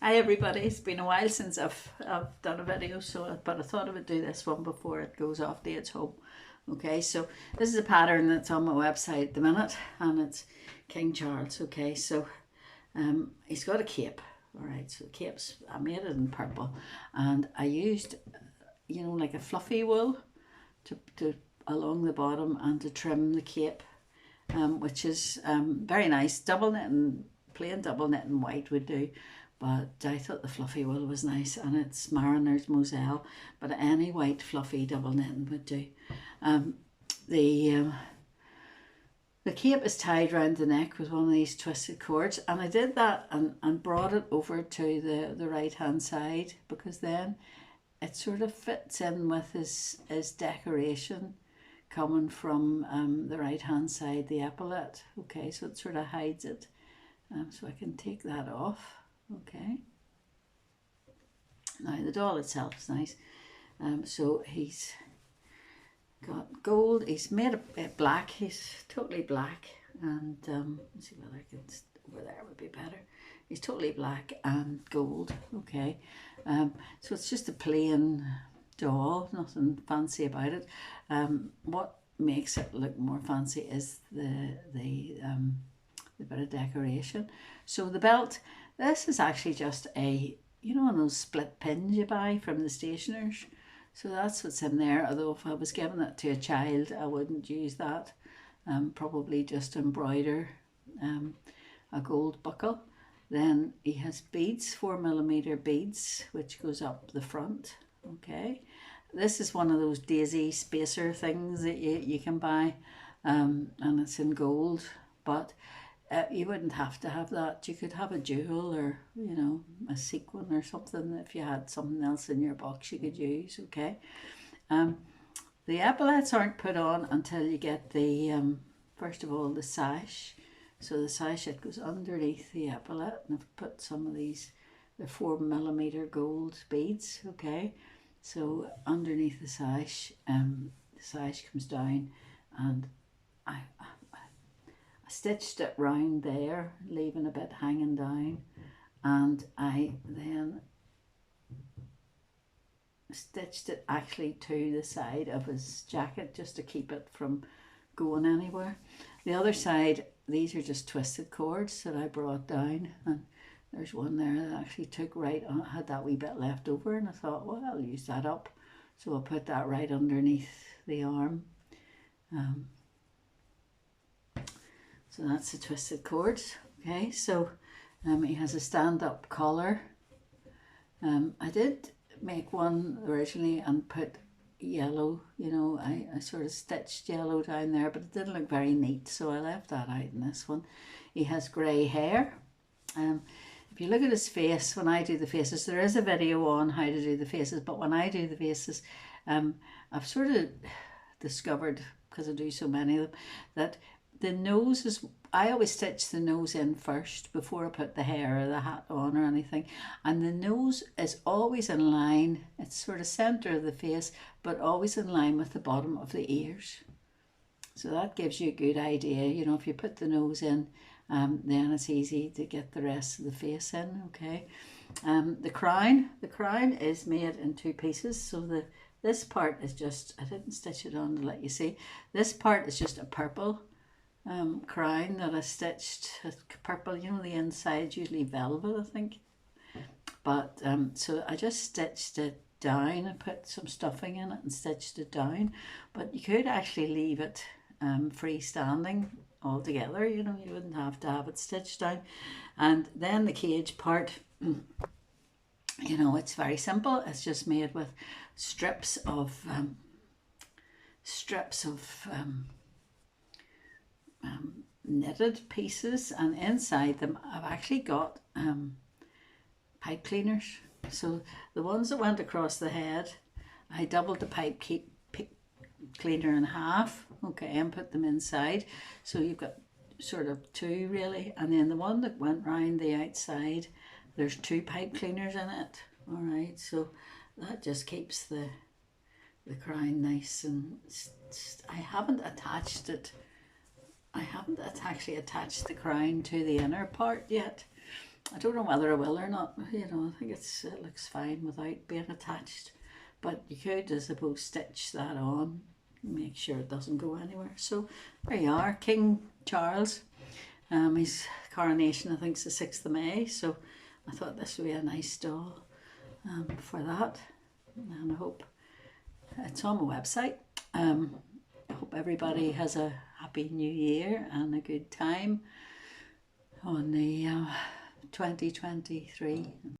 Hi everybody, it's been a while since I've done a video, but I thought I would do this one before it goes off to its home. Okay, so this is a pattern that's on my website at the minute, and it's King Charles. Okay, so he's got a cape. All right, so the cape's, I made it in purple, and I used, like a fluffy wool to along the bottom and to trim the cape, which is very nice. Double knitting, plain double knitting white would do, but I thought the fluffy wool was nice, and it's Mariner's Moselle, but any white fluffy double knitting would do. Um, the um, the cape is tied round the neck with one of these twisted cords, and I did that and brought it over to the right hand side, because then it sort of fits in with his decoration coming from the right hand side, the epaulette. Okay, so it sort of hides it. So I can take that off. Okay. Now the doll itself is nice. So he's got gold. He's made it black. He's totally black. And let's see whether I can, over there would be better. He's totally black and gold. Okay. So it's just a plain doll, nothing fancy about it. What makes it look more fancy is the bit of decoration. So the belt, this is actually just a, one of those split pins you buy from the stationers. So that's what's in there, although if I was giving it to a child, I wouldn't use that. Probably just embroider a gold buckle. Then he has beads, 4mm beads, which goes up the front. Okay, this is one of those daisy spacer things that you can buy, and it's in gold, but you wouldn't have to have that. You could have a jewel, or a sequin or something. If you had something else in your box you could use. Okay. The epaulettes aren't put on until you get the first of all the sash. So the sash, it goes underneath the epaulette, and I've put some of these, the 4mm gold beads. Okay, so underneath the sash comes down, and I stitched it round there, leaving a bit hanging down, and I then stitched it actually to the side of his jacket, just to keep it from going anywhere. The other side, these are just twisted cords that I brought down, and there's one there that actually took right on, had that wee bit left over, and I thought, well, I'll use that up, so I'll put that right underneath the arm. So that's the twisted cords. Okay, so he has a stand-up collar. I did make one originally and put yellow, I sort of stitched yellow down there, but it didn't look very neat, so I left that out in this one. He has grey hair. If you look at his face, when I do the faces, there is a video on how to do the faces, but when I do the faces, I've sort of discovered, because I do so many of them, that the nose is, I always stitch the nose in first before I put the hair or the hat on or anything, and the nose is always in line. It's sort of center of the face, but always in line with the bottom of the ears. So that gives you a good idea. If you put the nose in, then it's easy to get the rest of the face in. Okay. The crown is made in two pieces. So this part is just, I didn't stitch it on to let you see. This part is just a purple crown that I stitched. Purple, the inside usually velvet, I think. But so I just stitched it down. I put some stuffing in it and stitched it down. But you could actually leave it freestanding altogether. You wouldn't have to have it stitched down. And then the cage part, it's very simple. It's just made with strips of knitted pieces, and inside them I've actually got pipe cleaners. So the ones that went across the head, I doubled the pipe cleaner in half, okay, and put them inside. So you've got sort of two really, and then the one that went round the outside, there's two pipe cleaners in it. All right, so that just keeps the crown nice, and I haven't actually attached the crown to the inner part yet. I don't know whether I will or not. You know, I think it looks fine without being attached. But you could, I suppose, stitch that on, make sure it doesn't go anywhere. So there you are, King Charles. His coronation, I think, is the 6th of May. So I thought this would be a nice doll for that. And I hope it's on my website. I hope everybody has a happy new year and a good time on the 2023.